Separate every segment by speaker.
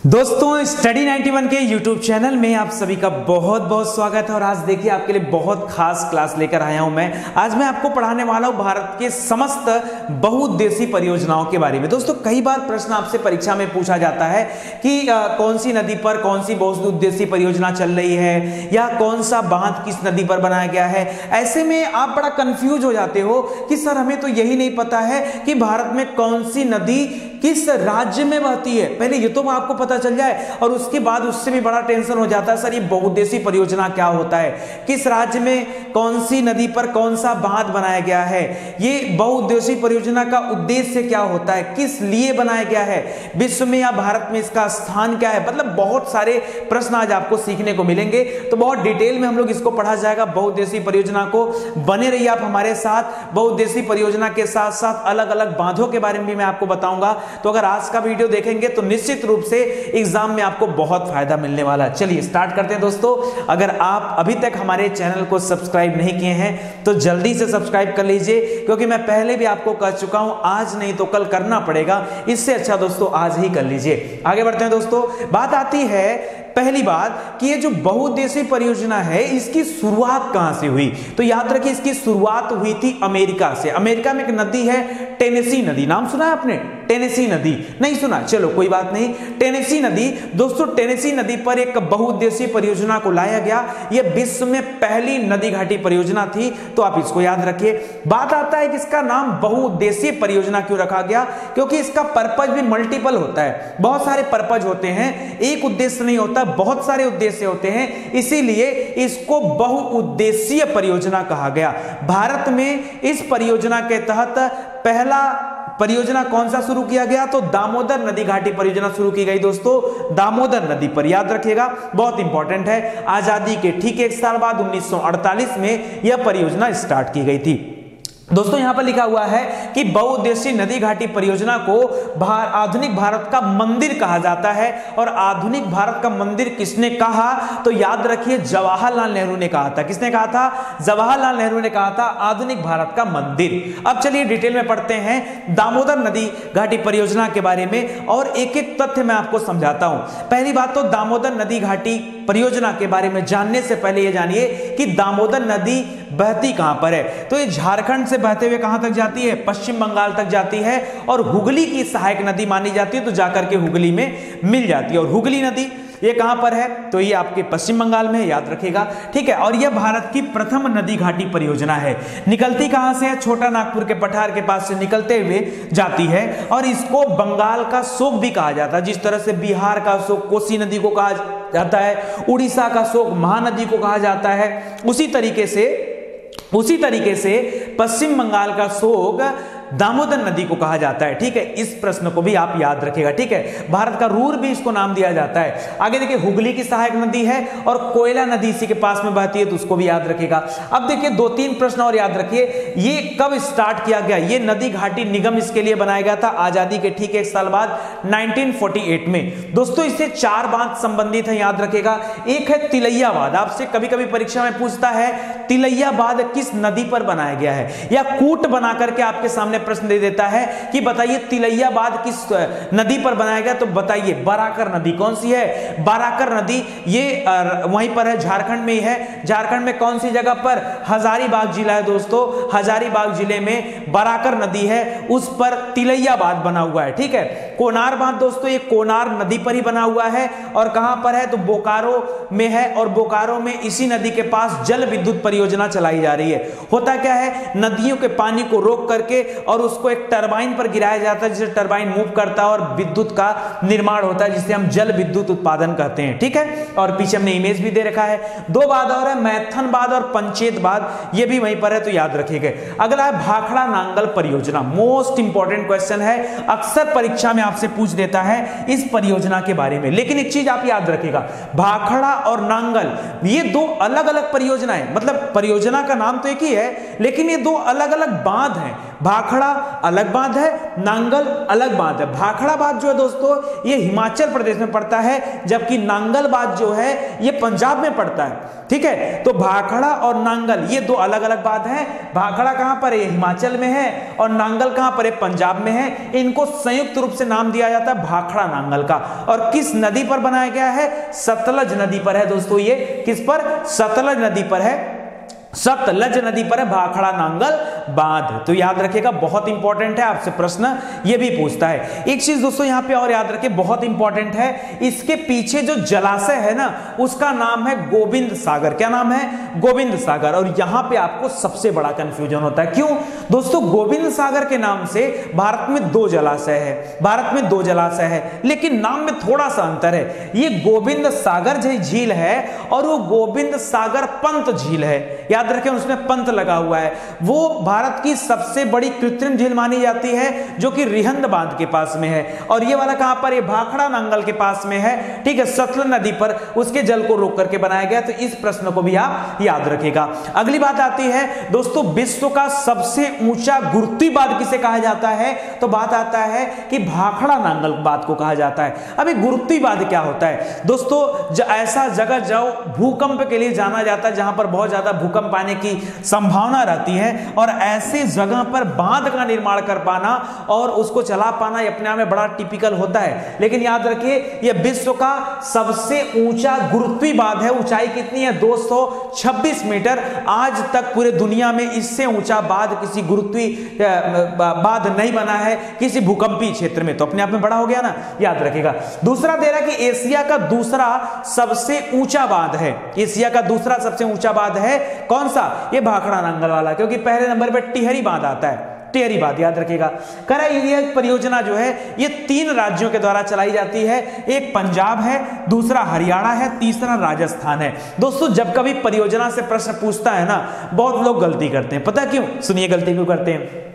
Speaker 1: दोस्तों स्टडी 91 के YouTube channel में आप सभी का बहुत बहुत स्वागत है। और आज देखिए आपके लिए बहुत खास क्लास लेकर आया हूं मैं। आज मैं आपको पढ़ाने वाला हूं भारत के समस्त बहुउद्देशीय परियोजनाओं के बारे में। दोस्तों कई बार प्रश्न आपसे परीक्षा में पूछा जाता है कि कौन सी नदी पर कौन सी बहुउद्देशीय परियोजना चल रही है या कौन सा बांध किस नदी पर बनाया गया है। ऐसे में आप बड़ा कंफ्यूज हो जाते हो कि सर हमें तो यही नहीं पता है कि भारत में कौन सी नदी किस राज्य में बहती है। पहले ये तो आपको पता चल जाए और उसके बाद उससे भी बड़ा टेंशन हो जाता है सर ये बहुउद्देशीय परियोजना क्या होता है, किस राज्य में कौन सी नदी पर कौन सा बांध बनाया गया है, ये बहुउद्देशीय परियोजना का उद्देश्य क्या होता है, किस लिए बनाया गया है, विश्व में या भारत में इसका स्थान क्या है। मतलब बहुत सारे प्रश्न आज आपको सीखने को मिलेंगे, तो बहुत डिटेल में हम लोग इसको पढ़ा जाएगा बहुउद्देशीय परियोजना को। बने रहिए आप हमारे साथ। बहुउद्देशीय परियोजना के साथ साथ अलग अलग बांधों के बारे में भी मैं आपको बताऊंगा। तो अगर आज का वीडियो देखेंगे तो निश्चित रूप से एग्जाम में आपको बहुत फायदा मिलने वाला है। चलिए स्टार्ट करते हैं दोस्तों। अगर आप अभी तक हमारे चैनल को सब्सक्राइब नहीं किए हैं तो जल्दी से सब्सक्राइब कर लीजिए, क्योंकि मैं पहले भी आपको कह चुका हूं आज नहीं तो कल करना पड़ेगा। इससे अच्छा दोस्तों आज ही कर लीजिए। आगे बढ़ते हैं दोस्तों। बात आती है पहली बात कि ये जो बहुउद्देशीय परियोजना है इसकी शुरुआत कहां से हुई। तो याद रखिए इसकी शुरुआत हुई थी अमेरिका से। अमेरिका में एक नदी है टेनेसी नदी। नाम सुना है आपने? टेनेसी नदी नहीं सुना, चलो कोई बात नहीं। टेनेसी नदी दोस्तों, टेनेसी नदी पर एक बहुउद्देशीय परियोजना को लाया गया। यह विश्व में पहली नदी घाटी परियोजना थी, तो आप इसको याद रखिए। बात आता है कि इसका नाम बहुउद्देशीय परियोजना क्यों रखा गया, क्योंकि इसका पर्पज भी मल्टीपल होता है। बहुत सारे पर्पज होते हैं, एक उद्देश्य नहीं होता, बहुत सारे उद्देश्य होते हैं, इसीलिए इसको बहुउद्देशीय परियोजना कहा गया। भारत में इस परियोजना के तहत पहला परियोजना कौन सा शुरू किया गया, तो दामोदर नदी घाटी परियोजना शुरू की गई दोस्तों, दामोदर नदी पर। याद रखिएगा बहुत इंपॉर्टेंट है। आजादी के ठीक एक साल बाद 1948 में यह परियोजना स्टार्ट की गई थी। दोस्तों यहां पर लिखा हुआ है कि बहुउद्देशीय नदी घाटी परियोजना को आधुनिक भारत का मंदिर कहा जाता है। और आधुनिक भारत का मंदिर किसने कहा, तो याद रखिए जवाहरलाल नेहरू ने कहा था। किसने कहा था? जवाहरलाल नेहरू ने कहा था आधुनिक भारत का मंदिर। अब चलिए डिटेल में पढ़ते हैं दामोदर नदी घाटी परियोजना के बारे में और एक एक तथ्य मैं आपको समझाता हूं। पहली बात तो दामोदर नदी घाटी परियोजना के बारे में जानने से पहले यह जानिए कि दामोदर नदी बहती कहां पर है। तो ये झारखंड से बहते हुए कहां तक जाती है? पश्चिम बंगाल तक जाती है और हुगली की सहायक नदी मानी जाती है, तो जाकर के हुगली में मिल जाती है। और हुगली नदी ये कहां पर है, तो ये आपके पश्चिम बंगाल में है, याद रखिएगा, ठीक है। और यह भारत की प्रथम नदी घाटी परियोजना है। निकलती कहां से है? छोटा नागपुर के पठार के पास से निकलते हुए जाती है। और इसको बंगाल का शोक भी कहा जाता है, जिस तरह से बिहार का शोक कोसी नदी को कहा जाता है, उड़ीसा का शोक महानदी को कहा जाता है, उसी तरीके से पश्चिम बंगाल का शोक दामोदर नदी को कहा जाता है, ठीक है। इस प्रश्न को भी आप याद रखिएगा, ठीक है। भारत का रूर भी इसको नाम दिया जाता है। आगे देखिए हुगली की सहायक नदी है और कोयला नदी इसी के पास में बहती है, तो उसको भी याद रखिएगा। अब देखिए दो तीन प्रश्न और याद रखिए। ये कब स्टार्ट किया गया? ये नदी घाटी निगम इसके लिए बनाया गया था आजादी के ठीक एक साल बाद 1948 में। दोस्तों इससे चार बांध संबंधित है, याद रखिएगा। एक है तिलैया बांध। आपसे कभी कभी परीक्षा में पूछता है तिलैया बांध किस नदी पर बनाया गया है, या कूट बना करके आपके सामने प्रश्न दे देता है कि बताइए तिलैया बांध किस नदी पर बनाया गया, तो बताइए बराकर नदी कौन सी है? बराकर नदी ये वहीं पर है, झारखंड में ही है। झारखंड में कौन सी जगह पर? हजारीबाग जिला है दोस्तों, हजारीबाग जिले में बराकर नदी है, उस पर तिलैया बांध बना हुआ है, ठीक है। कोनार बांध दोस्तों ये कोनार नदी पर ही बना हुआ है और कहां पर है, तो बोकारो में है। और बोकारो में इसी नदी के पास जल विद्युत परियोजना चलाई जा रही है। होता क्या है, नदियों के पानी को रोक करके और उसको एक टरबाइन पर गिराया जाता है, जिसे टरबाइन मूव करता है और विद्युत का निर्माण होता है, जिसे हम जल विद्युत उत्पादन कहते हैं, ठीक है। और पीछे हमने इमेज भी दे रखा है। दो बांध और है, मैथन बांध और पंचेत बांध, ये भी वहीं पर है, तो याद रखिएगा। अगला है भाखड़ा नांगल परियोजना। मोस्ट इंपॉर्टेंट क्वेश्चन है, अक्सर परीक्षा में आपसे पूछ देता है इस परियोजना के बारे में। लेकिन एक चीज आप याद रखिएगा, भाखड़ा और नांगल ये दो अलग अलग परियोजनाएं, मतलब परियोजना का नाम तो एक ही है लेकिन ये दो अलग अलग बांध हैं। भाखड़ा भाखड़ा अलग बांध है, नांगल अलग बांध है। भाखड़ा बांध जो है दोस्तों ये हिमाचल प्रदेश में पड़ता है, जबकि नांगल बांध जो है ये पंजाब में पड़ता है। ठीक है, तो भाखड़ा और नांगल ये दो अलग अलग बांध है। भाखड़ा कहां पर है? हिमाचल में है, और नांगल कहां पर है? पंजाब में है। इनको संयुक्त रूप से नाम दिया जाता है भाखड़ा नांगल का। और किस नदी पर बनाया गया है? सतलज नदी पर है दोस्तों। ये किस पर? सतलज नदी पर है, सतलज नदी पर है भाखड़ा नांगल बांध। तो याद रखिएगा, बहुत इंपॉर्टेंट है, आपसे प्रश्न ये भी पूछता है। एक चीज दोस्तों यहां पे और याद रखिए, बहुत इंपॉर्टेंट है, इसके पीछे जो जलाशय है ना उसका नाम है गोविंद सागर। क्या नाम है? गोविंद सागर। और यहां पे आपको सबसे बड़ा कंफ्यूजन होता है। क्यों दोस्तों? गोविंद सागर के नाम से भारत में दो जलाशय है, भारत में दो जलाशय है, लेकिन नाम में थोड़ा सा अंतर है। ये गोविंद सागर झील है और वो गोविंद सागर पंत झील है। याद रखें, उसमें पंत लगा हुआ है। वो भारत की सबसे बड़ी कृत्रिम झील मानी जाती है, जो कि रिहंद बांध के पास में है। और ये वाला कहां पर? ये भाखड़ा नांगल के पास में है। ठीक है, सतलज नदी पर उसके जल को रोक करके बनाया गया। तो इस प्रश्न को भी आप याद रखिएगा। अगली बात आती है दोस्तों, विश्व का सबसे ऊंचा गुरुत्वीय बांध किसे कहा जाता है? तो बात आता है कि भाखड़ा नांगल बांध को कहा जाता है। अभी गुरुत्वीय बांध क्या होता है दोस्तों? ऐसा जगह जो भूकंप के लिए जाना जाता है, जहां पर बहुत ज्यादा भूकंप आने की संभावना रहती है, और ऐसे जगह पर बांध का निर्माण कर पाना और उसको चला पाना अपने आप में बड़ा टिपिकल होता है। लेकिन याद रखिए, यह विश्व का सबसे ऊंचा गुरुत्वीय बांध है। ऊंचाई कितनी है? 226 मीटर। आज तक पूरे दुनिया में इससे ऊंचा बांध, किसी गुरुत्वीय बांध नहीं बना है किसी भूकंपीय क्षेत्र में। तो अपने आप में बड़ा हो गया ना, याद रखिएगा। दूसरा दे रहा कि एशिया का दूसरा सबसे ऊंचा बांध है। एशिया का दूसरा सबसे ऊंचा बांध है कौन सा? ये भाखड़ा नांगल वाला, क्योंकि पहले नंबर पे टिहरी बांध आता है। टिहरी बांध याद रखिएगा। करा ये परियोजना जो है ये 3 राज्यों के द्वारा चलाई जाती है। एक पंजाब है, दूसरा हरियाणा है, तीसरा राजस्थान है। दोस्तों जब कभी परियोजना से प्रश्न पूछता है ना, बहुत लोग गलती करते हैं। पता क्यों? सुनिए गलती क्यों करते हैं।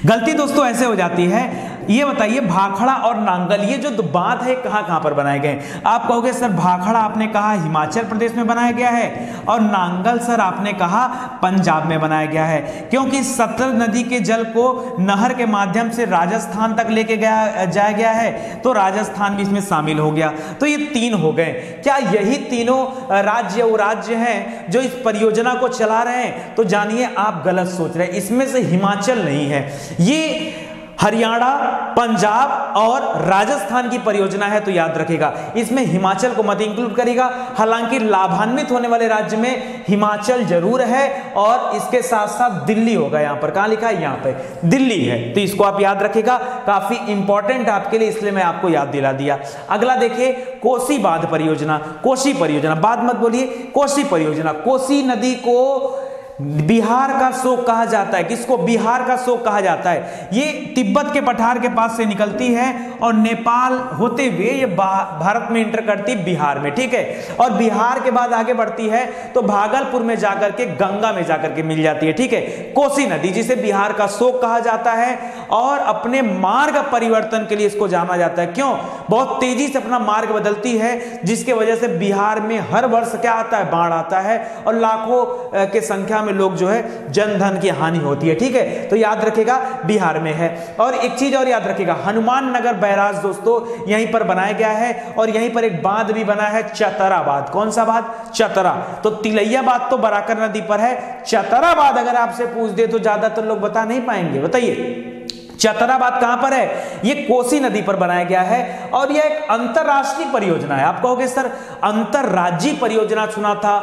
Speaker 1: गलती दोस्तों ऐसे हो जाती है, ये बताइए भाखड़ा और नांगल ये जो बांध है कहां पर बनाए गए? आप कहोगे सर भाखड़ा आपने कहा हिमाचल प्रदेश में बनाया गया है, और नांगल सर आपने कहा पंजाब में बनाया गया है। क्योंकि सतलज नदी के जल को नहर के माध्यम से राजस्थान तक लेके जाया गया है, तो राजस्थान भी इसमें शामिल हो गया। तो ये 3 हो गए। क्या यही तीनों राज्य वो राज्य हैं जो इस परियोजना को चला रहे हैं? तो जानिए आप गलत सोच रहे हैं। इसमें से हिमाचल नहीं है, ये हरियाणा, पंजाब और राजस्थान की परियोजना है। तो याद रखिएगा, इसमें हिमाचल को मत इंक्लूड करेगा। हालांकि लाभान्वित होने वाले राज्य में हिमाचल जरूर है, और इसके साथ साथ दिल्ली होगा। यहां पर कहां लिखा है? यहां पे दिल्ली है। तो इसको आप याद रखिएगा, काफी इंपॉर्टेंट आपके लिए, इसलिए मैं आपको याद दिला दिया। अगला देखिए, कोसी बांध परियोजना। कोसी परियोजना, बात मत बोलिए, कोसी परियोजना। कोसी नदी को बिहार का शोक कहा जाता है। किसको? बिहार का शोक कहा जाता है। ये तिब्बत के पठार के पास से निकलती है और नेपाल होते हुए ये भारत में इंटर करती बिहार में। ठीक है, और बिहार के बाद आगे बढ़ती है तो भागलपुर में जाकर के गंगा में जाकर के मिल जाती है। ठीक है, कोसी नदी जिसे बिहार का शोक कहा जाता है, और अपने मार्ग परिवर्तन के लिए इसको जाना जाता है। क्यों? बहुत तेजी से अपना मार्ग बदलती है, जिसके वजह से बिहार में हर वर्ष क्या आता है? बाढ़ आता है, और लाखों के संख्या में लोग जो है जन धन की हानि होती है। ठीक है, तो याद रखिएगा बिहार में है। और एक चीज और याद रखिएगा, हनुमान नगर बैराज दोस्तों यहीं पर बनाया गया है, और यहीं पर एक बांध भी बना है, चतरा बांध। कौन सा बांध? चतरा। तो तिलैया बांध तो बराकर नदी पर है, चतरा बांध अगर आपसे पूछ दे तो ज्यादातर लोग बता नहीं पाएंगे। बताइए चतरा बांध कहां पर है? ये कोसी नदी पर बनाया गया है, और यह एक अंतरराष्ट्रीय परियोजना है। आप कहोगे सर अंतरराज्यीय परियोजना सुना था,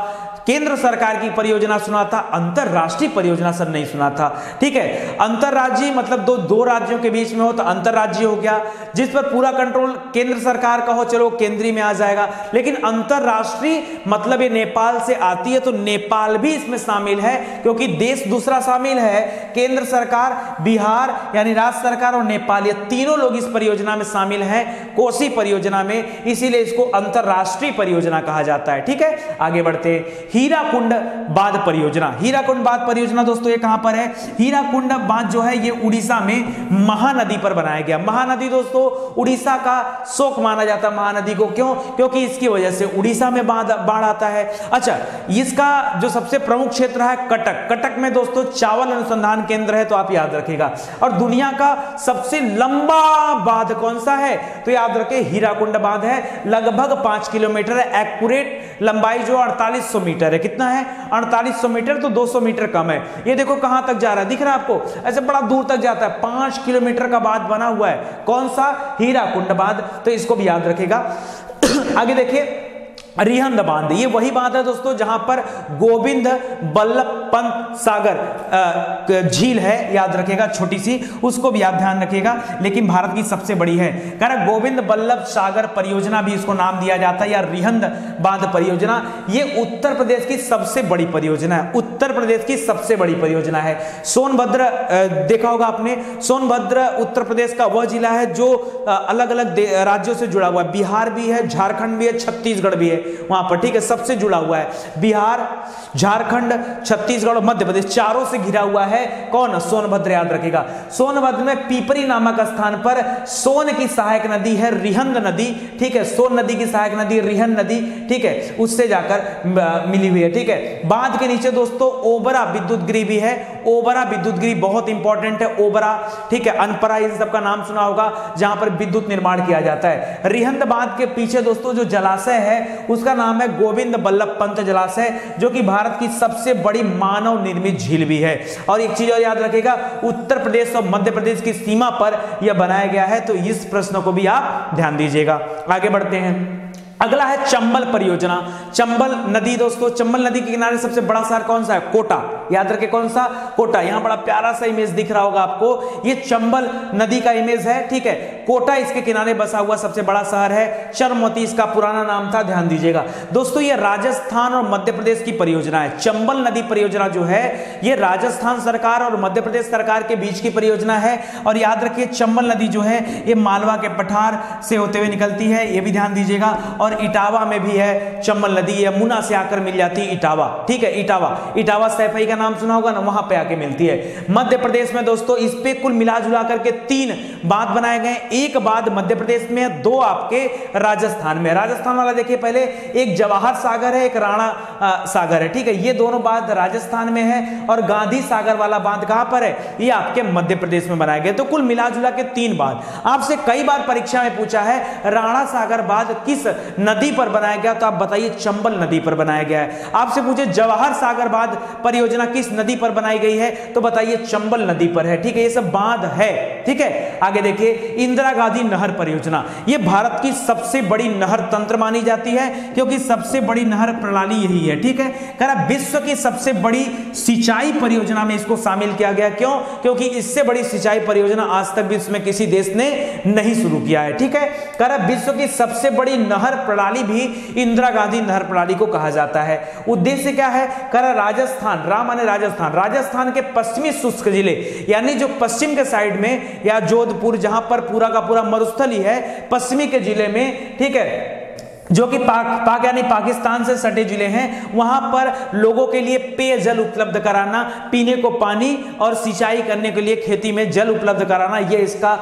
Speaker 1: केंद्र सरकार की परियोजना सुना था, अंतरराष्ट्रीय परियोजना सर नहीं सुना था। ठीक है, अंतरराज्यीय मतलब दो राज्यों के बीच में हो तो अंतरराज्यीय हो गया, जिस पर पूरा कंट्रोल केंद्र सरकार का हो, चलो केंद्रीय में आ जाएगा। लेकिन अंतरराष्ट्रीय मतलब ये नेपाल से आती है, तो नेपाल भी इसमें शामिल है, क्योंकि देश दूसरा शामिल है, केंद्र सरकार, बिहार यानी राज्य सरकार और नेपाल, ये तीनों लोग इस परियोजना में शामिल हैं, कोसी परियोजना में। इसीलिए इसको अंतरराष्ट्रीय परियोजना कहा जाता है। ठीक है, आगे बढ़ते। हीराकुंड बांध परियोजना। हीराकुंड बांध परियोजना दोस्तों ये कहां पर है? हीराकुंड बांध जो है ये उड़ीसा में महानदी पर बनाया गया। महानदी दोस्तों उड़ीसा का शोक माना जाता है महानदी को, क्यों? क्योंकि इसकी वजह से उड़ीसा में बाढ़ आता है। अच्छा, इसका जो सबसे प्रमुख क्षेत्र है कटक। कटक में दोस्तों चावल अनुसंधान केंद्र है, तो आप याद रखिएगा। और दुनिया का सबसे लंबा बांध कौन सा है? तो याद रखें हीराकुंड बांध है, लगभग 5 किलोमीटर है। एक्यूरेट लंबाई जो 4800 मीटर है। कितना है? 4800 मीटर, तो 200 मीटर कम है। ये देखो कहां तक जा रहा है, दिख रहा है आपको? ऐसे बड़ा दूर तक जाता है। 5 किलोमीटर का बांध बना हुआ है। कौन सा? हीराकुंड बांध। तो इसको भी याद रखेगा। आगे देखिए रिहंद बांध, ये वही बांध है दोस्तों जहां पर गोविंद बल्लभ पंत सागर झील है, याद रखिएगा, छोटी सी, उसको भी आप ध्यान रखिएगा। लेकिन भारत की सबसे बड़ी है। कह रहा गोविंद बल्लभ सागर परियोजना भी इसको नाम दिया जाता है, या रिहंद बांध परियोजना। ये उत्तर प्रदेश की सबसे बड़ी परियोजना है। उत्तर प्रदेश की सबसे बड़ी परियोजना है। सोनभद्र देखा होगा आपने, सोनभद्र उत्तर प्रदेश का वह जिला है जो अलग अलग राज्यों से जुड़ा हुआ है। बिहार भी है, झारखंड भी है, छत्तीसगढ़ भी है वहां पर, ठीक है, सबसे जुड़ा हुआ है। बिहार, झारखंड, छत्तीसगढ़ और मध्य प्रदेश चारों से घिरा हुआ है। कौन? सोनभद्र, याद रखिएगा। सोनभद्र में पीपरी नामक स्थान पर सोन की सहायक नदी है रिहंद नदी, ठीक है, सोन नदी की सहायक नदी रिहंद नदी, ठीक है, उससे जाकर मिली हुई है, ठीक है। बांध के नीचे दोस्तों ओबरा विद्युत गृह भी है। ओबरा विद्युत गृह बहुत इंपॉर्टेंट है। ओबरा, ठीक है, अनपरा, इन सबका नाम सुना होगा, जहां पर विद्युत निर्माण किया जाता है। रिहंद बांध के पीछे दोस्तों जो जलाशय है उसका नाम है गोविंद बल्लभ पंत जलाशय, जो कि भारत की सबसे बड़ी मानव निर्मित झील भी है। और एक चीज और याद रखिएगा, उत्तर प्रदेश और मध्य प्रदेश की सीमा पर यह बनाया गया है। तो इस प्रश्न को भी आप ध्यान दीजिएगा। आगे बढ़ते हैं। अगला है चंबल परियोजना। चंबल नदी दोस्तों, चंबल नदी के किनारे सबसे बड़ा शहर कौन सा है? कोटा, याद रखें, कौन सा? कोटा। यहां बड़ा प्यारा सा इमेज दिख रहा होगा आपको, ये चंबल नदी का इमेज है, ठीक है। कोटा इसके किनारे बसा हुआ सबसे बड़ा शहर है। चरमोती इसका पुराना नाम था, ध्यान दीजिएगा दोस्तों। ये राजस्थान और मध्य प्रदेश की परियोजना है। चंबल नदी परियोजना जो है ये राजस्थान सरकार और मध्य प्रदेश सरकार के बीच की परियोजना है। और याद रखिए चंबल नदी जो है ये मालवा के पठार से होते हुए निकलती है, ये भी ध्यान दीजिएगा। और इटावा में भी है चंबल नदी, यमुना से आकर मिल जाती है इटावा, ठीक है। इटावा सैफई का नाम सुना होगा ना, वहां पे आके मिलती है। मध्य प्रदेश में दोस्तों इस पे कुल मिला जुला करके 3 बांध बनाए गए। एक बांध मध्य प्रदेश में है, 2 आपके राजस्थान में। राजस्थान वाला देखिए पहले, एक जवाहर सागर है, एक राणा सागर है, ठीक है। ये दोनों बांध राजस्थान में है। और गांधी सागर वाला बांध कहां पर है? ये आपके मध्य प्रदेश में बनाए गए। तो कुल मिला जुला के 3 बांध। आपसे कई बार परीक्षा में पूछा है राणा सागर बांध किस नदी पर बनाया गया, तो आप बताइए चंबल नदी पर बनाया गया है। आपसे पूछे जवाहर सागर बांध परियोजना किस नदी पर बनाई गई है, तो बताइए चंबल नदी पर है, ठीक है। ये सब बांध है, ठीक है। आगे देखिए इंदिरा गांधी नहर परियोजना। ये भारत की सबसे बड़ी नहर तंत्र मानी जाती है, क्योंकि सबसे बड़ी नहर प्रणाली यही है, ठीक है। कह रहा विश्व की सबसे बड़ी सिंचाई परियोजना में इसको शामिल किया गया। क्यों? क्योंकि इससे बड़ी सिंचाई परियोजना आज तक विश्व में किसी देश ने नहीं शुरू किया है, ठीक है। कह रहा विश्व की सबसे बड़ी नहर प्रणाली भी इंदिरा गांधी नहर प्रणाली को कहा जाता है। उद्देश्य क्या है? कह रहा राजस्थान, राम माने राजस्थान, राजस्थान के पश्चिमी शुष्क जिले, यानी जो पश्चिम के साइड में, या जोधपुर जहां पर पूरा का पूरा मरुस्थल ही है, पश्चिमी के जिले में, ठीक है, जो कि पाक यानी पाकिस्तान से सटे जिले हैं, वहां पर लोगों के लिए पेयजल उपलब्ध कराना, पीने को पानी और सिंचाई करने के लिए खेती में जल उपलब्ध कराना, यह इसका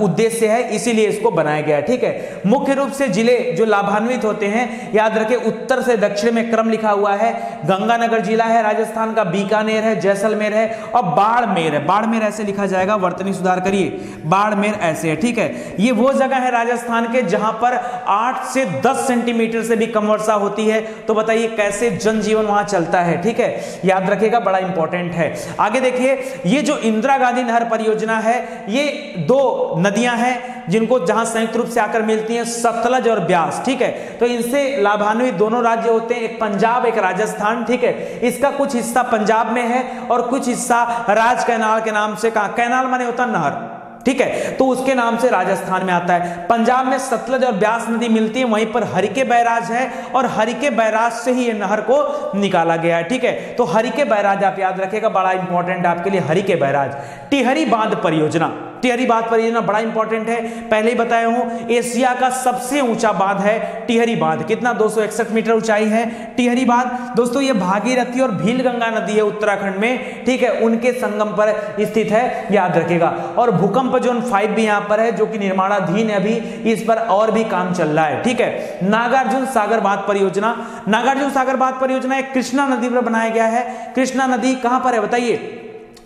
Speaker 1: उद्देश्य है, इसीलिए इसको बनाया गया है, ठीक है। मुख्य रूप से जिले जो लाभान्वित होते हैं, याद रखें उत्तर से दक्षिण में क्रम लिखा हुआ है। गंगानगर जिला है राजस्थान का, बीकानेर है, जैसलमेर है और बाड़मेर है। बाड़मेर ऐसे लिखा जाएगा, वर्तनी सुधार करिए, बाड़मेर ऐसे है, ठीक है। ये वो जगह है राजस्थान के जहां पर 8 से 10 सेंटीमीटर से भी कम वर्षा होती है। तो बताइए कैसे जनजीवन वहां चलता है, ठीक है, याद रखिएगा, बड़ा इंपॉर्टेंट है। आगे देखिए ये जो इंदिरा गांधी नहर परियोजना है, ये 2 नदियां हैं जिनको जहां संयुक्त रूप से आकर मिलती हैं, सतलज और ब्यास, ठीक है। तो इनसे लाभान्वित दोनों राज्य होते हैं, एक पंजाब एक राजस्थान, ठीक है। इसका कुछ हिस्सा पंजाब में है और कुछ हिस्सा राज कैनाल के नाम से, कहा कैनाल माने होता नहर, ठीक है, तो उसके नाम से राजस्थान में आता है। पंजाब में सतलज और ब्यास नदी मिलती है, वहीं पर हरिके बैराज है और हरिके बैराज से ही ये नहर को निकाला गया है, ठीक है। तो हरिके बैराज आप याद रखिएगा, बड़ा इंपॉर्टेंट आपके लिए हरिके बैराज। टिहरी बांध परियोजना, टिहरी बांध परियोजना बड़ा इंपॉर्टेंट है, पहले ही बताया हूं, एशिया का सबसे ऊंचा बांध है टिहरी बांध। कितना? 261 मीटर ऊंचाई है टिहरी बांध। दोस्तों ये भागीरथी और भीलगंगा नदी है उत्तराखंड में, ठीक है, उनके संगम पर स्थित है, याद रखेगा। और भूकंप जोन 5 भी यहां पर है, जो कि निर्माणाधीन है अभी, इस पर और भी काम चल रहा है, ठीक है। नागार्जुन सागर बांध परियोजना, नागार्जुन सागर बांध परियोजना एक कृष्णा नदी पर बनाया गया है। कृष्णा नदी कहां पर है बताइए?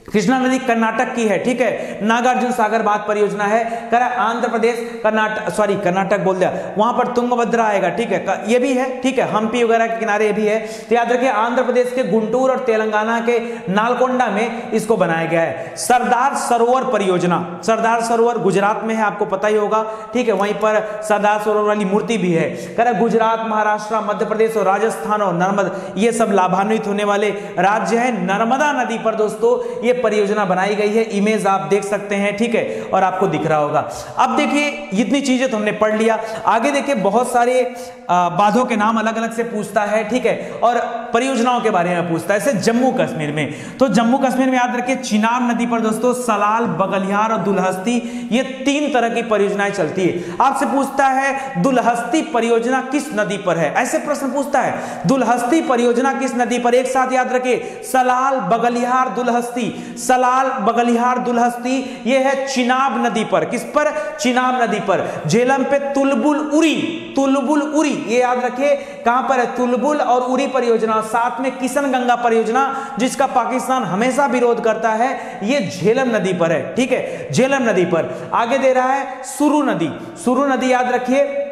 Speaker 1: कृष्णा नदी कर्नाटक की है, ठीक है। नागार्जुन सागर बांध परियोजना है, करा आंध्र प्रदेश, कर्नाटक बोल दिया, वहां पर तुंगभद्रा आएगा, ठीक है, ये भी है, ठीक है, हम्पी वगैरह के किनारे ये भी है। तो याद रखिए आंध्र प्रदेश के गुंटूर और तेलंगाना के नालकोंडा में इसको बनाया गया है। सरदार सरोवर परियोजना, सरदार सरोवर गुजरात में है, आपको पता ही होगा, ठीक है, वहीं पर सरदार सरोवर वाली मूर्ति भी है। करा गुजरात, महाराष्ट्र, मध्य प्रदेश और राजस्थान और नर्मदा, ये सब लाभान्वित होने वाले राज्य है। नर्मदा नदी पर दोस्तों ये परियोजना बनाई गई है, इमेज आप देख सकते हैं, ठीक है, और आपको दिख रहा होगा। अब देखिए इतनी चीजें तो हमने पढ़ लिया, आगे देखिए बहुत सारे बांधों के नाम अलग अलग से पूछता है, ठीक है, और परियोजनाओं के बारे में पूछता है। जैसे जम्मू कश्मीर में, तो जम्मू कश्मीर में याद रखिए चिनाब नदी पर दोस्तों सलाल, बगलियार और दुलहस्ती, ये 3 तरह की परियोजनाएं चलती है। आपसे पूछता है दुलहस्ती परियोजना किस नदी पर है, ऐसे प्रश्न पूछता है, दुलहस्ती परियोजना किस नदी पर, एक साथ याद रखिए सलाल, बगलियार, दुलहस्ती। सलाल, बगलिहार, दुलहस्ती, ये है चिनाब नदी पर। किस पर? चिनाब नदी पर। झेलम पे तुलबुल उरी, तुलबुल उरी, ये याद रखिए कहां पर है? तुलबुल और उरी परियोजना। साथ में किशन गंगा परियोजना, जिसका पाकिस्तान हमेशा विरोध करता है, ये झेलम नदी पर है, ठीक है, झेलम नदी पर। आगे दे रहा है सुरु नदी, सुरु नदी याद रखिए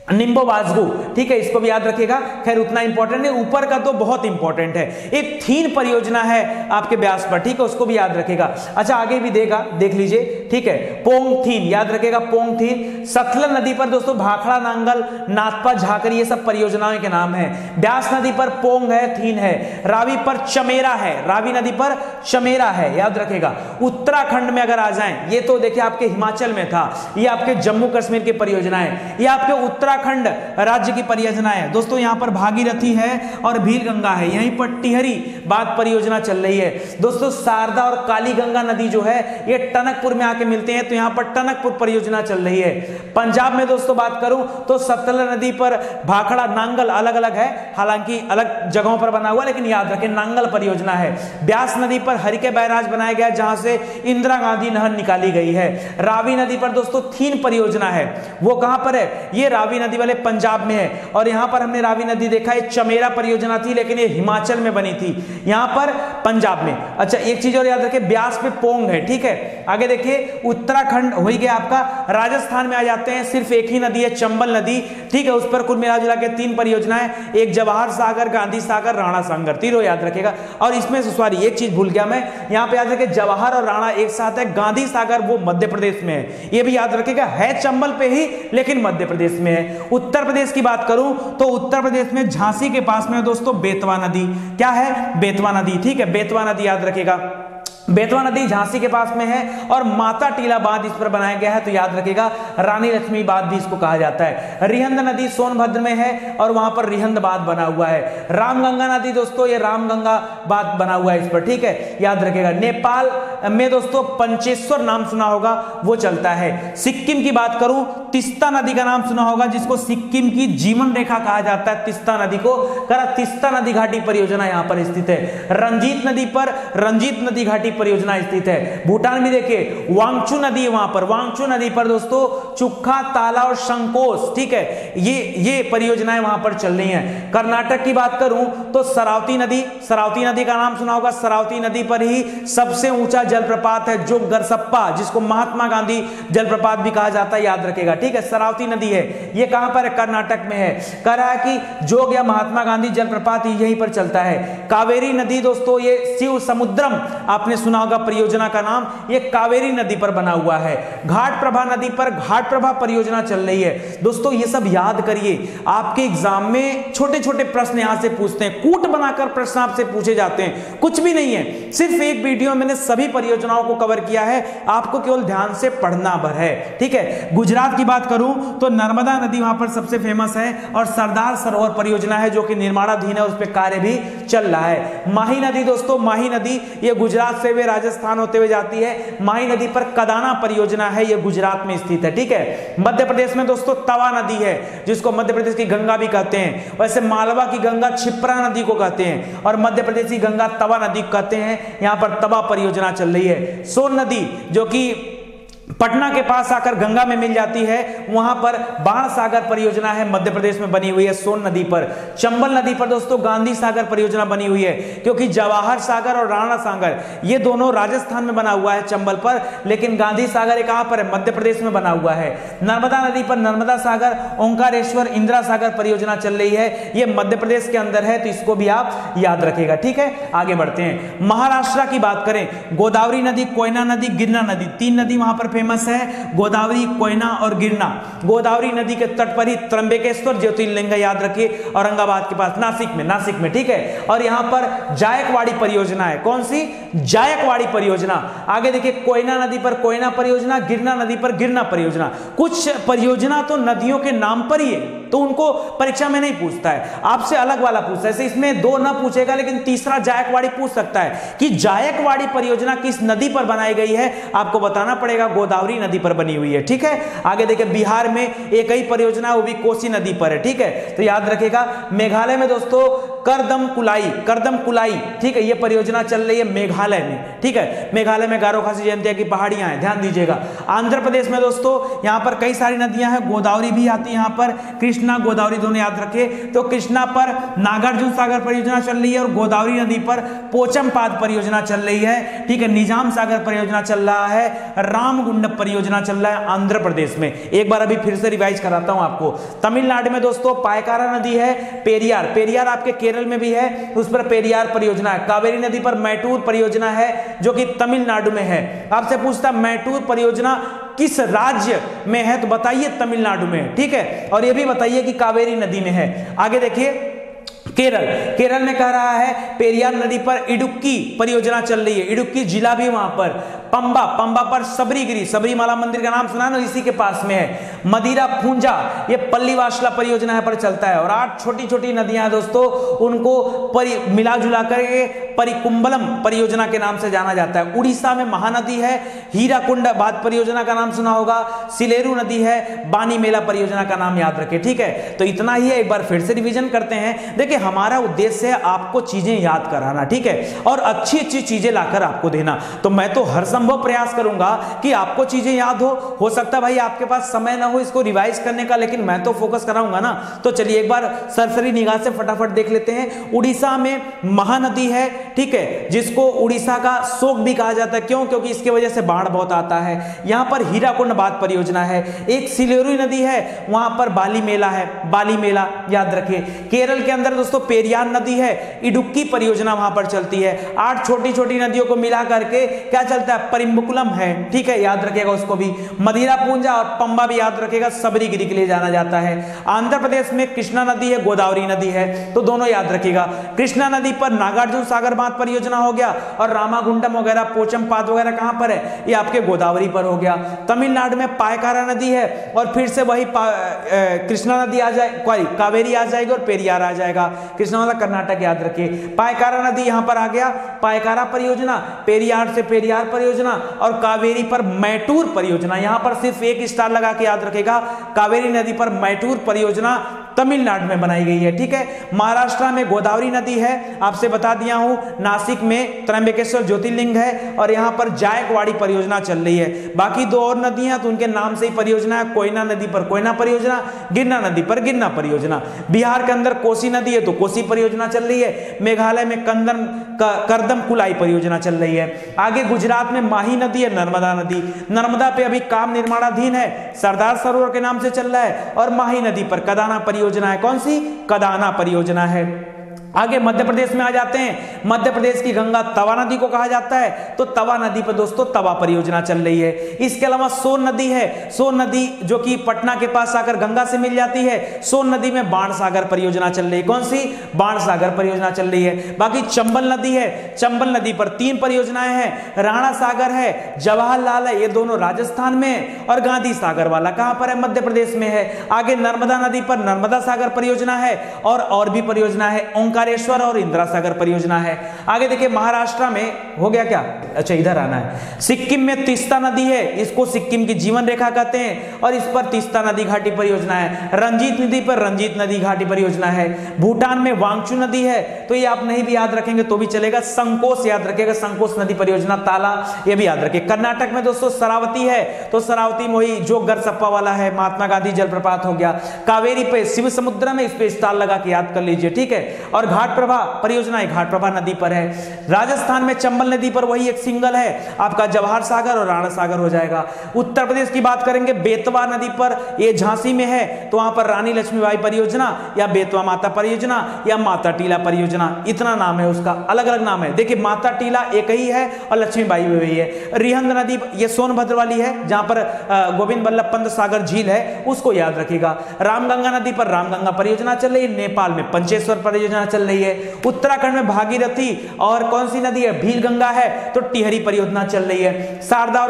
Speaker 1: निम्बोबाजगू, ठीक है, इसको भी याद रखिएगा, खैर उतना इंपॉर्टेंट है, ऊपर का तो बहुत इंपॉर्टेंट है। एक थीन परियोजना है आपके ब्यास पर, ठीक है, उसको भी याद रखिएगा। अच्छा आगे भी देगा, देख लीजिए, ठीक है, पोंग थीन याद रखिएगा, पोंग थीन। सतलज नदी पर दोस्तों भाखड़ा नांगल, नाथपा, झाकरी, ये सब परियोजनाओं के नाम है। ब्यास नदी पर पोंग है, थीन है। रावी पर चमेरा है, रावी नदी पर चमेरा है, याद रखिएगा। उत्तराखंड में अगर आ जाएं, ये तो देखिए आपके हिमाचल में था, ये आपके जम्मू कश्मीर की परियोजना है, ये आपके उत्तराखंड राज्य की परियोजना है दोस्तों। यहां पर भागीरथी है और भीलगंगा है, यहीं पर टिहरी बांध परियोजना चल रही है दोस्तों। शारदा और कालीगंगा नदी जो है ये टनकपुर में आके मिलते हैं, तो यहां पर टनकपुर परियोजना चल रही है। पंजाब में दोस्तों बात करूं तो सतलज नदी पर भाखड़ा नांगल अलग अलग है, हालांकि अलग जगहों पर बना हुआ, लेकिन याद रखें नांगल परियोजना है। ब्यास नदी पर हरिके बैराज बनाया गया, जहां से इंदिरा गांधी नहर निकाली गई है। रावी नदी पर दोस्तों थीन परियोजना है, वो कहां पर है? ये रावी नदी वाले पंजाब में है। और यहां पर हमने रावी नदी देखा है, चमेरा परियोजना थी, लेकिन ये हिमाचल में बनी थी, यहां पर पंजाब में। अच्छा एक चीज और याद रखें, ब्यास पे पोंग है, ठीक है। आगे देखिए उत्तराखंड हो गया आपका, राजस्थान में आ जाते हैं, सिर्फ एक ही नदी है, चंबल नदी, ठीक है, उस पर कुल मिला जुला के 3 परियोजनाएं, एक जवाहर सागर, गांधी सागर, राणा सागर, तीनों याद रखेगा। और इसमें सॉरी एक चीज भूल गया मैं, यहां पे याद रखें जवाहर और राणा एक साथ है, गांधी सागर वो मध्य प्रदेश में है, ये भी याद रखेगा, है चंबल पे ही लेकिन मध्य प्रदेश में है। उत्तर प्रदेश की बात करूं तो उत्तर प्रदेश में झांसी के पास में दोस्तों बेतवा नदी, क्या है? बेतवा नदी, ठीक है, बेतवा नदी याद रखेगा। बेतवा नदी झांसी के पास में है और माता टीला बांध इस पर बनाया गया है, तो याद रखिएगा रानी लक्ष्मी बांध भी इसको कहा जाता है। रिहंद नदी सोनभद्र में है और वहां पर रिहंद बांध बना हुआ है। रामगंगा नदी दोस्तों, ये रामगंगा बांध बना हुआ है इस पर, ठीक है, याद रखिएगा। नेपाल में दोस्तों पंचेश्वर नाम सुना होगा, वो चलता है। सिक्किम की बात करूं, तिस्ता नदी का नाम सुना होगा, जिसको सिक्किम की जीवन रेखा कहा जाता है, तिस्ता नदी को। तिस्ता नदी घाटी परियोजना यहां पर स्थित है। रंजीत नदी पर रंजीत नदी घाटी परियोजना स्थित है। भूटान में देखिए वांगचू नदी है, वहां पर वांगचू नदी पर दोस्तों चुक्खा, ताला और शंकोस, ठीक है, ये परियोजनाएं वहां पर चल रही हैं। कर्नाटक की बात करूं तो सरावती नदी का नाम सुना होगा, सरावती नदी पर ही सबसे ऊंचा जलप्रपात है जोगरसप्पा, जिसको महात्मा गांधी जलप्रपात भी कहा जाता है, याद रखेगा, ठीक है, सरावती नदी है। ये कहां पर है? कर्नाटक में है। कह रहा है कि जोग या महात्मा गांधी जलप्रपात यहीं पर चलता है। कावेरी नदी दोस्तों, ये शिव समुद्रम आपने सुना होगा परियोजना का नाम, ये कावेरी नदी पर बना हुआ है। घाट प्रभा नदी पर घाट घाटप्रभा परियोजना चल रही है। दोस्तों ये सब याद करिए, आपके एग्जाम में छोटे छोटे प्रश्न यहां से पूछते हैं, कूट बनाकर प्रश्न आपसे पूछे जाते हैं, कुछ भी नहीं है। सिर्फ एक वीडियो मैंने सभी परियोजनाओं को कवर किया है, आपको केवल ध्यान से पढ़ना भर है, ठीक है। गुजरात की बात करूं तो नर्मदा नदी वहां पर सबसे फेमस है और सरदार सरोवर परियोजना है जो कि निर्माणाधीन है, उस पर कार्य भी चल रहा है। माही नदी दोस्तों, माही नदी ये गुजरात से वे राजस्थान होते हुए जाती है। माही नदी पर कदाना परियोजना है, ये गुजरात में स्थित है, ठीक है। मध्य प्रदेश में दोस्तों तवा नदी है जिसको मध्य प्रदेश की गंगा भी कहते हैं। वैसे मालवा की गंगा क्षिप्रा नदी को कहते हैं और मध्य प्रदेश की गंगा तवा नदी को कहते हैं। यहां पर तवा परियोजना चल रही है। सोन नदी जो कि पटना के पास आकर गंगा में मिल जाती है, वहां पर बाण सागर परियोजना है, मध्य प्रदेश में बनी हुई है सोन नदी पर। चंबल नदी पर दोस्तों गांधी सागर परियोजना बनी हुई है, क्योंकि जवाहर सागर और राणा सागर ये दोनों राजस्थान में बना हुआ है चंबल पर, लेकिन गांधी सागर कहां पर है, मध्य प्रदेश में बना हुआ है। नर्मदा नदी पर नर्मदा सागर, ओंकारेश्वर, इंदिरा सागर परियोजना चल रही है, ये मध्य प्रदेश के अंदर है, तो इसको भी आप याद रखिएगा, ठीक है। आगे बढ़ते हैं। महाराष्ट्र की बात करें, गोदावरी नदी, कोयना नदी, गिरना नदी, तीन नदी वहां पर फेमस है, गोदावरी, कोयना और गिरना। गोदावरी नदी के तट पर ही त्र्यंबकेश्वर ज्योतिर्लिंग है, याद रखिए, औरंगाबाद के पास, नासिक में, ठीक है। और यहां पर जायकवाड़ी परियोजना है, कौन सी, जायकवाड़ी परियोजना। आगे देखिए, कोयना नदी पर कोयना परियोजना, गिरना नदी पर गिरना परियोजना। कुछ परियोजना तो नदियों के नाम पर ही है, तो उनको परीक्षा में नहीं पूछता है, आपसे अलग वाला पूछता है। ऐसे इसमें दो ना पूछेगा, लेकिन तीसरा जायकवाड़ी पूछ सकता है कि जायकवाड़ी परियोजना किस नदी पर बनाई गई है, आपको बताना पड़ेगा, गोदावरी नदी पर बनी हुई है, ठीक है। आगे देखिए, बिहार में एक ही परियोजना, वो भी कोसी नदी पर है, ठीक है, तो याद रखिएगा। मेघालय में दोस्तों करदम कुलाई, ठीक है, ये परियोजना चल रही है मेघालय में, ठीक है। मेघालय में गारो खासी जयंतिया की पहाड़ियां हैं, ध्यान दीजिएगा। आंध्र प्रदेश में दोस्तों यहां पर कई सारी नदियां हैं, गोदावरी भी आती है यहां पर, कृष्णा गोदावरी दोनों याद रखे। तो कृष्णा पर नागार्जुन सागर परियोजना चल रही है और गोदावरी नदी पर पोचमपाद परियोजना चल रही है, ठीक है। निजाम सागर परियोजना चल रहा है, रामगुंडम परियोजना चल रहा है आंध्र प्रदेश में। एक बार अभी फिर से रिवाइज कराता हूं आपको। तमिलनाडु में दोस्तों पायकारा नदी है, पेरियार आपके केरल में भी है, उस पर पेरियार परियोजना है। कावेरी नदी पर मैटूर परियोजना है जो कि तमिलनाडु में है। आपसे पूछता मैटूर परियोजना किस राज्य में है, तो बताइए तमिलनाडु में, ठीक है। और यह भी बताइए कि कावेरी नदी में है। आगे देखिए, केरल में कह रहा है पेरियार नदी पर इडुक्की परियोजना चल रही है, इडुक्की जिला भी वहां पर। पंबा पर सबरीगिरी, सबरीमाला मंदिर का नाम सुना ना, इसी के पास में है। मदिरा पूंजा, ये पल्लीवासला परियोजना है पर चलता है। और 8 छोटी छोटी नदियां हैं दोस्तों, उनको मिला जुला करके परिकुंबलम परियोजना के नाम से जाना जाता है। उड़ीसा में महानदी है, हीराकुंड बात परियोजना का नाम सुना होगा, सिलेरू नदी है, बानी मेला परियोजना का नाम याद रखें, ठीक है। तो इतना ही है, एक बार फिर से रिवीजन करते हैं। देखिए, हमारा उद्देश्य है आपको चीजें याद कराना, ठीक है, और अच्छी अच्छी चीजें लाकर आपको देना। तो मैं तो हर संभव प्रयास करूंगा कि आपको चीजें याद हो सकता भाई आपके पास समय ना हो इसको रिवाइज करने का, लेकिन मैं तो फोकस कराऊंगा ना। तो चलिए एक बार सरसरी निगाह से फटाफट देख लेते हैं। उड़ीसा में महानदी है, ठीक है, जिसको उड़ीसा का शोक भी कहा जाता है। क्यों? क्योंकि इसकी वजह से बाढ़ बहुत आता है। यहां पर हीराकुंड बात परियोजना है। एक सिलेरू नदी है, वहां पर बाली मेला है, बाली मेला याद रखिए। केरल के अंदर दोस्तों पेरियार नदी है, इडुक्की परियोजना वहां पर चलती है। 8 छोटी छोटी नदियों को मिला करके क्या चलता है, परिम्बकुलम है, ठीक है, याद रखिएगा उसको भी। मदिरा पूंजा और पंबा भी याद रखिएगा, सबरीगिरी के लिए जाना जाता है। आंध्र प्रदेश में कृष्णा नदी है, गोदावरी नदी है, तो दोनों याद रखिएगा। कृष्णा नदी पर नागार्जुन सागर बांध परियोजना हो गया और रामागुंडम वगैरह पोचमपाद वगैरह कहां पर है, ये आपके गोदावरी पर हो गया। तमिलनाडु में पायकारा नदी है और फिर से वही कृष्णा नदी आ जाए, कावेरी आ जाएगी और पेरियार आ जाएगा। कृष्णा वाला कर्नाटक याद रखिए। पायकारा नदी यहां पर आ गया, पायकारा परियोजना, पेरियार से पेरियार परियोजना और कावेरी पर मैटूर परियोजना। यहां पर सिर्फ एक स्टार लगा के याद रखेगा, कावेरी नदी पर मैटूर परियोजना तमिलनाडु में बनाई गई है, ठीक है। महाराष्ट्र में गोदावरी नदी है, आपसे बता दिया हूं। नासिक में त्र्यंबकेश्वर ज्योतिर्लिंग है और यहां पर जायकवाड़ी परियोजना चल रही है। बाकी 2 और नदियां तो उनके नाम से ही परियोजना है। कोयना नदी पर कोयना परियोजना, गिरना नदी पर गिरना परियोजना। बिहार के अंदर कोसी नदी है तो कोसी परियोजना चल रही है। मेघालय में करदम कुलाई परियोजना चल रही है। आगे गुजरात में माही नदी है, नर्मदा नदी, नर्मदा पे अभी काम निर्माणाधीन है, सरदार सरोवर के नाम से चल रहा है। और माही नदी पर कदाना परियोजना है, कौन सी, कदाना परियोजना है। आगे मध्य प्रदेश में आ जाते हैं। मध्य प्रदेश की गंगा तवा नदी को कहा जाता है, तो तवा नदी पर दोस्तों तवा परियोजना चल रही है। इसके अलावा सोन नदी है, सोन नदी जो कि पटना के पास आकर गंगा से मिल जाती है। सोन नदी में बाण सागर परियोजना चल रही है। कौन सी? बाण सागर परियोजना चल रही है। बाकी चंबल नदी है, चंबल नदी पर 3 परियोजनाएं हैं। राणा सागर है, जवाहरलाल है, ये दोनों राजस्थान में, और गांधी सागर वाला कहां पर है? मध्य प्रदेश में है। आगे नर्मदा नदी पर नर्मदा सागर परियोजना है, और भी परियोजना है, ओंकारेश्वर और इंदिरा सागर परियोजना है। आगे देखिए महाराष्ट्र में हो गया क्या? अच्छा इधर आना है। सिक्किम में तीस्ता नदी है, इसको सिक्किम की जीवन रेखा कहते हैं, और इस पर तीस्ता नदी घाटी परियोजना है। रंजीत नदी पर रंजीत नदी घाटी परियोजना है। भूटान में वांगचू नदी है, तो ये आप नहीं भी याद रखेंगे तो भी चलेगा। संकोस याद रखेगा, संकोस नदी परियोजना, ताला ये भी याद रखें। कर्नाटक में दोस्तों शरावती है, तो शरावती मोही जो गरसप्पा वाला है, महात्मा गांधी जलप्रपात हो गया। कावेरी पे शिव समुद्र में, इस पे स्टार लगा के याद कर लीजिए, ठीक है। और घाट प्रभा परियोजना घाट प्रभा नदी पर है। राजस्थान में चंबल नदी पर वही एक सिंगल है, आपका जवाहर सागर और राणा सागर हो जाएगा। उत्तर प्रदेश की बात करेंगे, बेतवा नदी पर, ये झांसी में है, तो वहां पर रानी लक्ष्मीबाई परियोजना या बेतवा माता परियोजना या माता टीला परियोजना, इतना नाम है उसका, अलग अलग नाम है। देखिए माता टीला एक ही है और लक्ष्मीबाई भी वही है। रिहंद नदी ये सोनभद्र वाली है, जहां पर गोविंद बल्लभ पंत सागर झील है, उसको याद रखिएगा। रामगंगा नदी पर रामगंगा परियोजना चल रही है। नेपाल में पंचेश्वर परियोजना चल रही है। उत्तराखंड में भागीरथी, और कौन सी नदी है? भील गंगा है, तो टिहरी परियोजना चल रही है। शारदा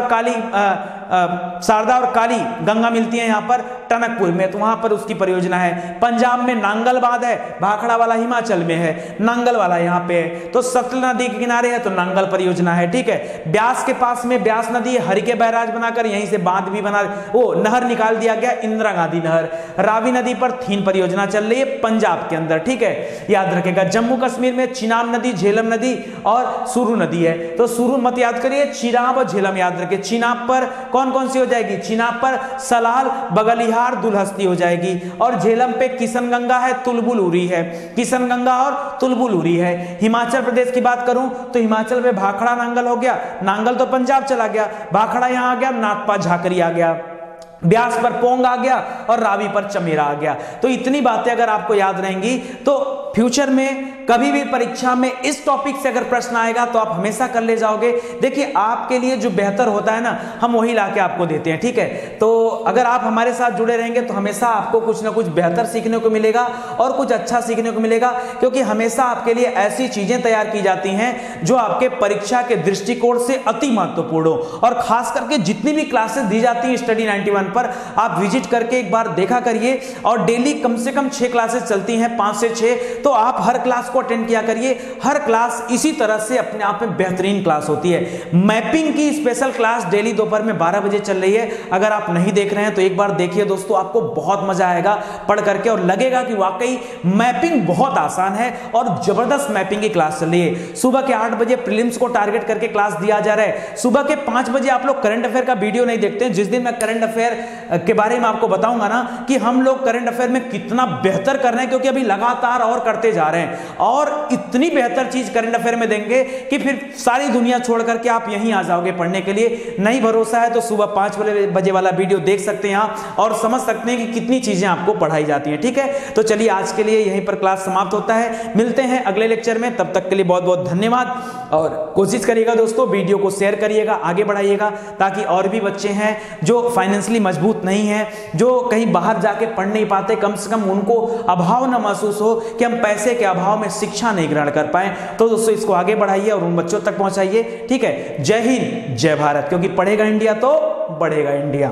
Speaker 1: और काली गंगा मिलती है यहाँ पर टनकपुर में, तो वहां पर उसकी परियोजना है। पंजाब में नांगल बांध है, भाखड़ा वाला हिमाचल में है, नांगल वाला यहाँ पे है। तो सतलुज नदी के किनारे है, तो नांगल परियोजना है, ठीक है। ब्यास के पास में ब्यास नदी है, हरिके बैराज बनाकर यहीं से बांध भी बना, वो नहर निकाल दिया गया, इंदिरा गांधी नहर। रावी नदी पर 3 परियोजना चल रही है पंजाब के अंदर, ठीक है, याद रखेगा। जम्मू कश्मीर में चिनाब नदी, झेलम नदी और सुरू नदी है, तो सुरू मत याद करिए, चिनाब और झेलम याद रखिए। चिनाब पर कौन कौन सी हो जाएगी? चिनाब पर सलाल, बगलिहार, दुल्हस्ती हो जाएगी, और झेलम पे किशन गंगा है, तुलबुल उरी है, किशन गंगा और तुलबुल उरी है। हिमाचल प्रदेश की बात करूं तो हिमाचल में भाखड़ा नांगल हो गया, नांगल तो पंजाब चला गया, भाखड़ा यहां आ गया, नाथपा झाकरी आ गया, ब्यास पर पोंग आ गया और रावी पर चमेरा आ गया। तो इतनी बातें अगर आपको याद रहेंगी तो फ्यूचर में कभी भी परीक्षा में इस टॉपिक से अगर प्रश्न आएगा तो आप हमेशा कर ले जाओगे। देखिए आपके लिए जो बेहतर होता है ना, हम वही लाके आपको देते हैं, ठीक है। तो अगर आप हमारे साथ जुड़े रहेंगे तो हमेशा आपको कुछ ना कुछ बेहतर सीखने को मिलेगा और कुछ अच्छा सीखने को मिलेगा, क्योंकि हमेशा आपके लिए ऐसी चीजें तैयार की जाती हैं जो आपके परीक्षा के दृष्टिकोण से अति महत्वपूर्ण हो। और खास करके जितनी भी क्लासेस दी जाती हैं स्टडी 91 पर, आप विजिट करके एक बार देखा करिए, और डेली कम से कम 6 क्लासेस चलती हैं, 5 से 6, तो आप हर क्लास को अटेंड किया करिए। हर क्लास इसी तरह से अपने आप में बेहतरीन क्लास होती है। मैपिंग की स्पेशल क्लास डेली दोपहर में 12 बजे चल रही है, अगर आप नहीं देख रहे हैं तो एक बार देखिए दोस्तों, आपको बहुत मजा आएगा पढ़ करके, और लगेगा कि वाकई मैपिंग बहुत आसान है और जबरदस्त मैपिंग की क्लास चल रही है। सुबह के 8 बजे प्रीलिम्स को टारगेट करके क्लास दिया जा रहा है। सुबह के 5 बजे आप लोग करंट अफेयर का वीडियो नहीं देखते हैं, जिस दिन मैं करंट अफेयर के बारे में आपको बताऊंगा ना कि हम लोग करंट अफेयर में कितना बेहतर कर रहे हैं, क्योंकि अभी लगातार और करते जा रहे हैं, और इतनी बेहतर चीज करंट अफेयर में देंगे कि फिर सारी दुनिया छोड़ करके आप यहीं आ जाओगे पढ़ने के लिए। नहीं भरोसा है तो सुबह 5 बजे वाला वीडियो देख सकते हैं आप, और समझ सकते हैं कि कितनी चीजें आपको पढ़ाई जाती हैं, ठीक है। तो चलिए आज के लिए यहीं पर क्लास समाप्त होता है, मिलते हैं अगले लेक्चर में, तब तक के लिए बहुत बहुत धन्यवाद। और कोशिश करिएगा दोस्तों वीडियो को शेयर करिएगा, आगे बढ़ाइएगा, ताकि और भी बच्चे हैं जो फाइनेंशियली मजबूत नहीं है, जो कहीं बाहर जाके पढ़ नहीं पाते, कम से कम उनको अभाव न महसूस हो कि हम पैसे के अभाव में शिक्षा नहीं ग्रहण कर पाए। तो दोस्तों इसको आगे बढ़ाइए और उन बच्चों तक पहुंचाइए, ठीक है। जय हिंद, जय भारत, क्योंकि पढ़ेगा इंडिया तो बढ़ेगा इंडिया।